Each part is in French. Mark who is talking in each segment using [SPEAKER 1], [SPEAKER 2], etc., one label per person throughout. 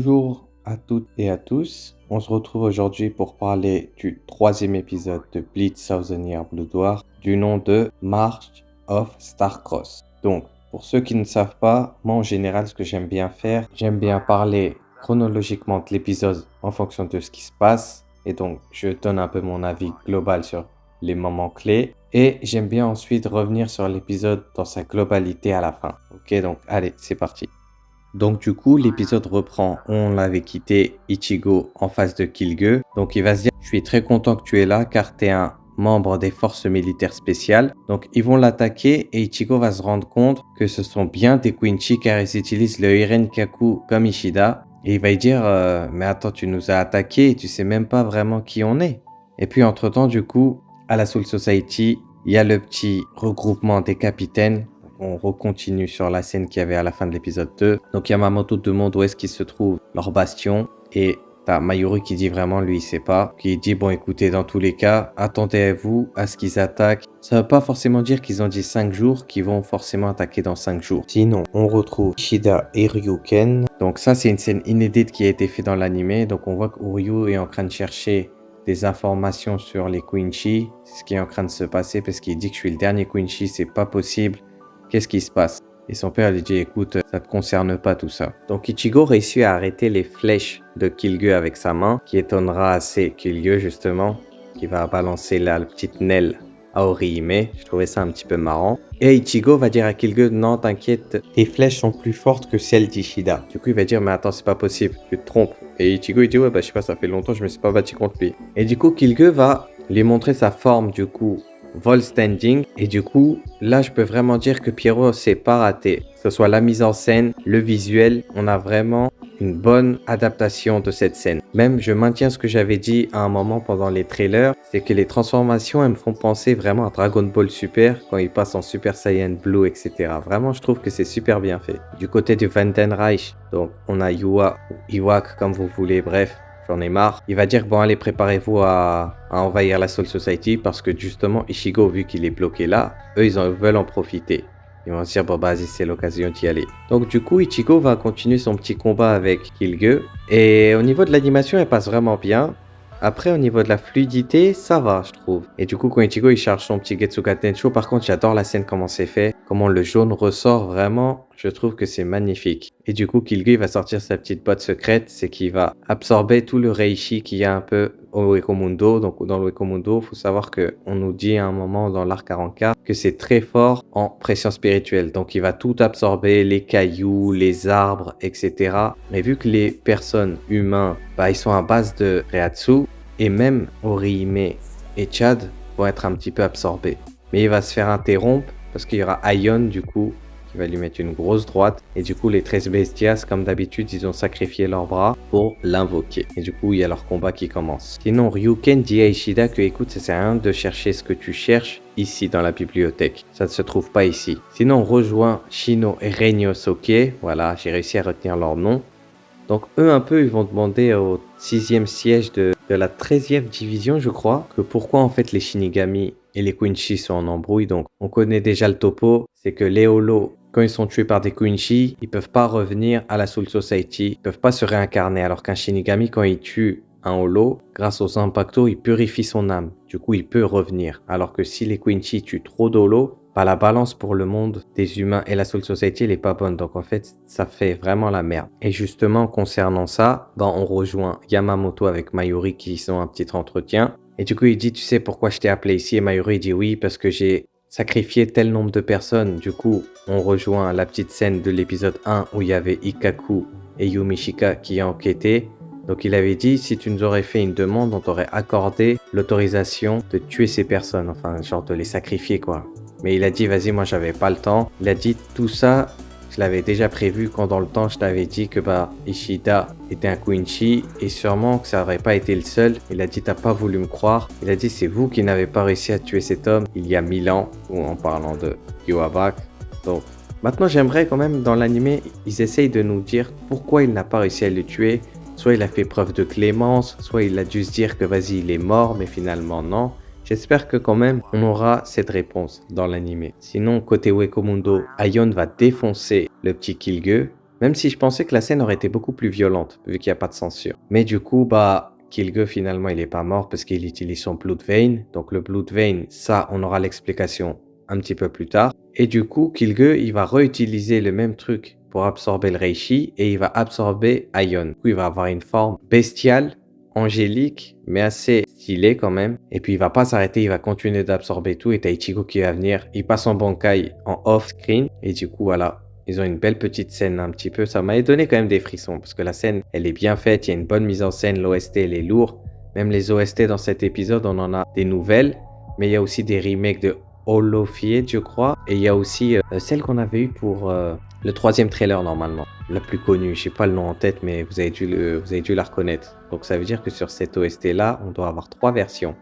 [SPEAKER 1] Bonjour à toutes et à tous. On se retrouve aujourd'hui pour parler du troisième épisode de Bleach Thousand Year Blood War du nom de March of Starcross. Donc, pour ceux qui ne savent pas, moi en général, ce que j'aime bien faire, j'aime bien parler chronologiquement de l'épisode en fonction de ce qui se passe. Et donc, je donne un peu mon avis global sur les moments clés. Et j'aime bien ensuite revenir sur l'épisode dans sa globalité à la fin. Ok, donc allez, c'est parti. Donc du coup, l'épisode reprend. On l'avait quitté Ichigo en face de Killua. Donc il va se dire, je suis très content que tu es là car tu es un membre des forces militaires spéciales. Donc ils vont l'attaquer et Ichigo va se rendre compte que ce sont bien des Quincy car ils utilisent le Irenkaku comme Ishida. Et il va lui dire, mais attends, tu nous as attaqués et tu sais même pas vraiment qui on est. Et puis entre-temps, du coup, à la Soul Society, il y a le petit regroupement des capitaines. On recontinue sur la scène qu'il y avait à la fin de l'épisode 2. Donc Yamamoto demande où est-ce qu'ils se trouvent leur bastion. Et t'as Mayuri qui dit vraiment, lui, il sait pas. Qui dit, bon, écoutez, dans tous les cas, attendez-vous à ce qu'ils attaquent. Ça veut pas forcément dire qu'ils ont dit 5 jours, qu'ils vont forcément attaquer dans 5 jours. Sinon, on retrouve Shida et Ryuken. Donc ça, c'est une scène inédite qui a été faite dans l'anime. Donc on voit que Uryu est en train de chercher des informations sur les Quincy. C'est ce qui est en train de se passer parce qu'il dit que je suis le dernier Quincy, c'est pas possible. Qu'est-ce qui se passe? Et son père lui dit, écoute, ça te concerne pas tout ça. Donc Ichigo réussit à arrêter les flèches de Killua avec sa main, qui étonnera assez Killua justement, qui va balancer la petite Nel à Orihime. Je trouvais ça un petit peu marrant. Et Ichigo va dire à Killua, non t'inquiète, tes flèches sont plus fortes que celles d'Ishida. Du coup il va dire, mais attends, c'est pas possible, tu te trompes. Et Ichigo il dit, ouais bah je sais pas, ça fait longtemps, je me suis pas battu contre lui. Et du coup Killua va lui montrer sa forme du coup vol standing, et du coup là je peux vraiment dire que Pierrot s'est pas raté, que ce soit la mise en scène, le visuel, on a vraiment une bonne adaptation de cette scène. Même je maintiens ce que j'avais dit à un moment pendant les trailers, c'est que les transformations elles me font penser vraiment à Dragon Ball Super quand il passe en Super Saiyan Blue, etc. Vraiment je trouve que c'est super bien fait. Du côté du Vandenreich, donc on a Yua ou Iwak comme vous voulez, bref, j'en ai marre. Il va dire, bon allez, préparez-vous à envahir la Soul Society parce que justement, Ichigo, vu qu'il est bloqué là, eux, veulent en profiter. Ils vont se dire, bon bah, vas-y, c'est l'occasion d'y aller. Donc du coup, Ichigo va continuer son petit combat avec Killua. Et au niveau de l'animation, elle passe vraiment bien. Après, au niveau de la fluidité, ça va, je trouve. Et du coup, quand Ichigo, il charge son petit Getsuga Tensho, par contre, j'adore la scène, comment c'est fait. Comment le jaune ressort, vraiment, je trouve que c'est magnifique. Et du coup, Killua, il va sortir sa petite boîte secrète, c'est qu'il va absorber tout le Reishi qu'il y a un peu au Uekomundo. Donc, dans le Uekomundo, il faut savoir qu'on nous dit à un moment dans l'arc 44 que c'est très fort en pression spirituelle. Donc, il va tout absorber, les cailloux, les arbres, etc. Mais vu que les personnes humains, bah, ils sont à base de Reiatsu, et même Orihime et Chad vont être un petit peu absorbés. Mais il va se faire interrompre parce qu'il y aura Aion du coup qui va lui mettre une grosse droite. Et du coup les 13 bestias comme d'habitude ils ont sacrifié leurs bras pour l'invoquer. Et du coup il y a leur combat qui commence. Sinon Ryuken dit à Ishida que écoute ça sert à rien de chercher ce que tu cherches ici dans la bibliothèque. Ça ne se trouve pas ici. Sinon on rejoint Shino et Reino Soke. Voilà, j'ai réussi à retenir leur nom. Donc eux un peu ils vont demander au 6e siège de la 13e division je crois que pourquoi en fait les Shinigami et les Quincy sont en embrouille. Donc on connaît déjà le topo, c'est que les Holos quand ils sont tués par des Quincy, ils peuvent pas revenir à la Soul Society, ils peuvent pas se réincarner alors qu'un Shinigami quand il tue un Holo, grâce aux impactos, il purifie son âme. Du coup, il peut revenir. Alors que si les Quincy tuent trop d'Holo, bah, la balance pour le monde des humains et la Soul Society, elle est pas bonne. Donc en fait, ça fait vraiment la merde. Et justement, concernant ça, bah, on rejoint Yamamoto avec Mayuri qui sont un petit entretien. Et du coup, il dit, tu sais pourquoi je t'ai appelé ici? Et Mayuri dit oui, parce que j'ai sacrifié tel nombre de personnes. Du coup, on rejoint la petite scène de l'épisode 1 où il y avait Ikkaku et Yumishika qui enquêtaient. Donc il avait dit, si tu nous aurais fait une demande, on t'aurait accordé l'autorisation de tuer ces personnes. Enfin, genre de les sacrifier, quoi. Mais il a dit, vas-y, moi, j'avais pas le temps. Il a dit, tout ça, je l'avais déjà prévu quand dans le temps, je t'avais dit que bah Ishida était un Quincy et sûrement que ça n'aurait pas été le seul. Il a dit, t'as pas voulu me croire. Il a dit, c'est vous qui n'avez pas réussi à tuer cet homme il y a 1000 ans, ou en parlant de Yhwach. Donc, maintenant, j'aimerais quand même, dans l'anime, ils essayent de nous dire pourquoi il n'a pas réussi à le tuer. Soit il a fait preuve de clémence, soit il a dû se dire que vas-y il est mort, mais finalement non. J'espère que quand même on aura cette réponse dans l'anime. Sinon côté Uekomundo, Aion va défoncer le petit Killua. Même si je pensais que la scène aurait été beaucoup plus violente, vu qu'il n'y a pas de censure. Mais du coup, Kilge, finalement, il est pas mort parce qu'il utilise son Blood Vein. Donc le Blood Vein, ça, on aura l'explication un petit peu plus tard. Et du coup, Kilge, il va réutiliser le même truc pour absorber le Reishi et il va absorber Aion. Du coup, il va avoir une forme bestiale, angélique, mais assez stylée quand même. Et puis, il va pas s'arrêter, il va continuer d'absorber tout. Et t'as Ichigo qui va venir, il passe en Bankai en off-screen. Et du coup, voilà. Ils ont une belle petite scène un petit peu. Ça m'avait donné quand même des frissons parce que la scène, elle est bien faite. Il y a une bonne mise en scène. L'OST, elle est lourde. Même les OST dans cet épisode, on en a des nouvelles. Mais il y a aussi des remakes de Holofied, je crois. Et il y a aussi celle qu'on avait eue pour le troisième trailer normalement. La plus connue. Je sais pas le nom en tête, mais vous avez dû la reconnaître. Donc ça veut dire que sur cette OST-là, on doit avoir 3 versions.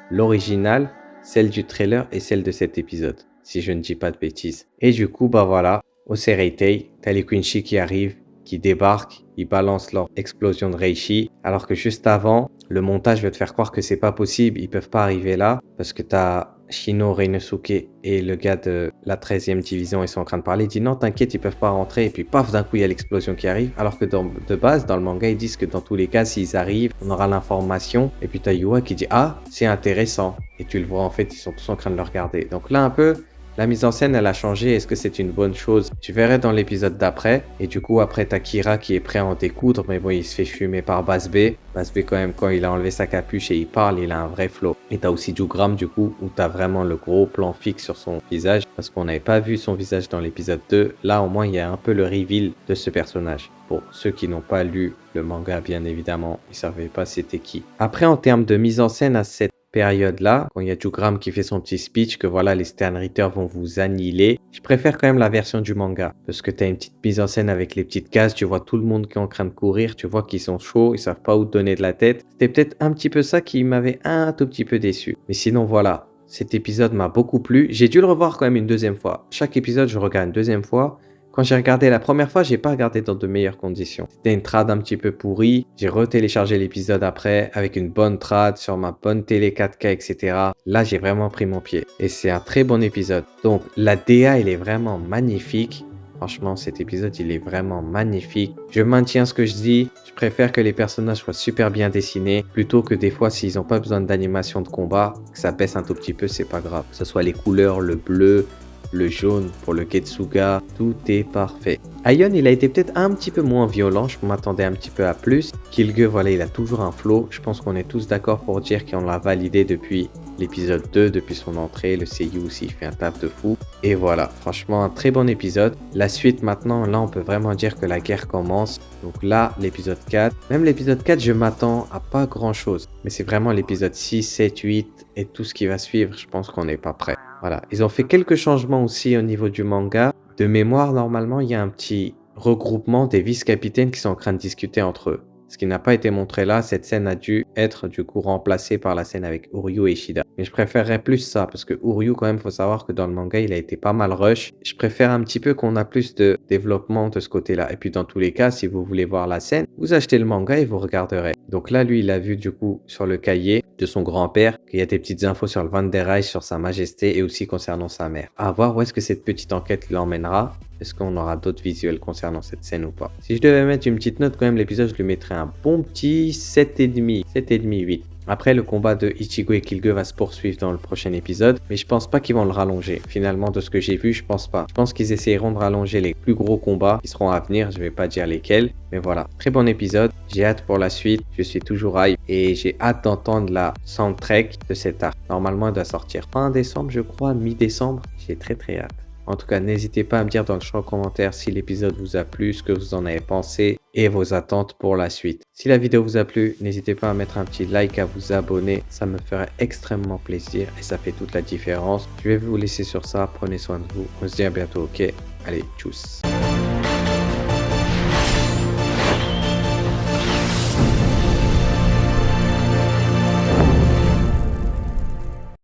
[SPEAKER 1] L'original, celle du trailer et celle de cet épisode. Si je ne dis pas de bêtises. Et du coup, voilà. Au Sereitei, t'as les Quincy qui arrivent, qui débarquent, ils balancent leur explosion de Reishi, alors que juste avant, le montage veut te faire croire que c'est pas possible, ils peuvent pas arriver là, parce que t'as Shino, Reinosuke et le gars de la 13e division, ils sont en train de parler, ils disent non t'inquiète, ils peuvent pas rentrer, et puis paf, d'un coup il y a l'explosion qui arrive, alors que de base, dans le manga, ils disent que dans tous les cas, s'ils arrivent, on aura l'information, et puis t'as Yua qui dit ah, c'est intéressant, et tu le vois en fait, ils sont tous en train de le regarder. Donc là un peu, la mise en scène, elle a changé. Est-ce que c'est une bonne chose? Tu verrais dans l'épisode d'après. Et du coup, après, t'as Kira qui est prêt à en découdre. Mais bon, il se fait fumer par Bass B. Bass B, quand même, quand il a enlevé sa capuche et il parle, il a un vrai flow. Et t'as aussi Jugram, du coup, où t'as vraiment le gros plan fixe sur son visage. Parce qu'on n'avait pas vu son visage dans l'épisode 2. Là, au moins, il y a un peu le reveal de ce personnage. Pour ceux qui n'ont pas lu le manga, bien évidemment, ils ne savaient pas c'était qui. Après, en termes de mise en scène à cette période-là, quand il y a Jugram qui fait son petit speech, que voilà, les Sternritters vont vous annihiler, je préfère quand même la version du manga. Parce que tu as une petite mise en scène avec les petites cases, tu vois tout le monde qui est en train de courir, tu vois qu'ils sont chauds, ils savent pas où te donner de la tête. C'était peut-être un petit peu ça qui m'avait un tout petit peu déçu. Mais sinon, voilà, cet épisode m'a beaucoup plu. J'ai dû le revoir quand même une deuxième fois. Chaque épisode, je regarde une deuxième fois. Quand j'ai regardé la première fois, j'ai pas regardé dans de meilleures conditions. C'était une trad un petit peu pourrie. J'ai retéléchargé l'épisode après avec une bonne trad sur ma bonne télé 4K, etc. Là, j'ai vraiment pris mon pied. Et c'est un très bon épisode. Donc, la DA, elle est vraiment magnifique. Franchement, cet épisode, il est vraiment magnifique. Je maintiens ce que je dis. Je préfère que les personnages soient super bien dessinés plutôt que des fois, s'ils n'ont pas besoin d'animation de combat, que ça baisse un tout petit peu, c'est pas grave. Que ce soit les couleurs, le bleu, le jaune pour le Getsuga, tout est parfait. Aion, il a été peut-être un petit peu moins violent, je m'attendais un petit peu à plus. Kilge, voilà, il a toujours un flow. Je pense qu'on est tous d'accord pour dire qu'on l'a validé depuis l'épisode 2, depuis son entrée. Le seiyuu aussi, il fait un taf de fou. Et voilà, franchement, un très bon épisode. La suite, maintenant, là, on peut vraiment dire que la guerre commence. Donc là, l'épisode 4. Même l'épisode 4, je m'attends à pas grand-chose. Mais c'est vraiment l'épisode 6, 7, 8 et tout ce qui va suivre, je pense qu'on n'est pas prêt. Voilà, ils ont fait quelques changements aussi au niveau du manga. De mémoire, normalement, il y a un petit regroupement des vice-capitaines qui sont en train de discuter entre eux. Ce qui n'a pas été montré là, cette scène a dû être du coup remplacée par la scène avec Uryu et Ishida. Mais je préférerais plus ça, parce que Uryu, quand même, faut savoir que dans le manga, il a été pas mal rush. Je préfère un petit peu qu'on a plus de développement de ce côté-là. Et puis dans tous les cas, si vous voulez voir la scène, vous achetez le manga et vous regarderez. Donc là, lui, il a vu du coup sur le cahier de son grand-père qu'il y a des petites infos sur le Van der Reich, sur sa majesté et aussi concernant sa mère. À voir où est-ce que cette petite enquête l'emmènera. Est-ce qu'on aura d'autres visuels concernant cette scène ou pas? Si je devais mettre une petite note quand même, l'épisode, je lui mettrais un bon petit 7,5, 7,5, 8. Après, le combat de Ichigo et Kilge va se poursuivre dans le prochain épisode, mais je pense pas qu'ils vont le rallonger. Finalement, de ce que j'ai vu, je pense pas. Je pense qu'ils essayeront de rallonger les plus gros combats qui seront à venir, je vais pas dire lesquels, mais voilà. Très bon épisode, j'ai hâte pour la suite, je suis toujours hype et j'ai hâte d'entendre la soundtrack de cet arc. Normalement, elle doit sortir fin décembre, je crois, mi-décembre, j'ai très hâte. En tout cas, n'hésitez pas à me dire dans le champ commentaire si l'épisode vous a plu, ce que vous en avez pensé et vos attentes pour la suite. Si la vidéo vous a plu, n'hésitez pas à mettre un petit like, à vous abonner, ça me ferait extrêmement plaisir et ça fait toute la différence. Je vais vous laisser sur ça, prenez soin de vous, on se dit à bientôt, ok? Allez, tchuss!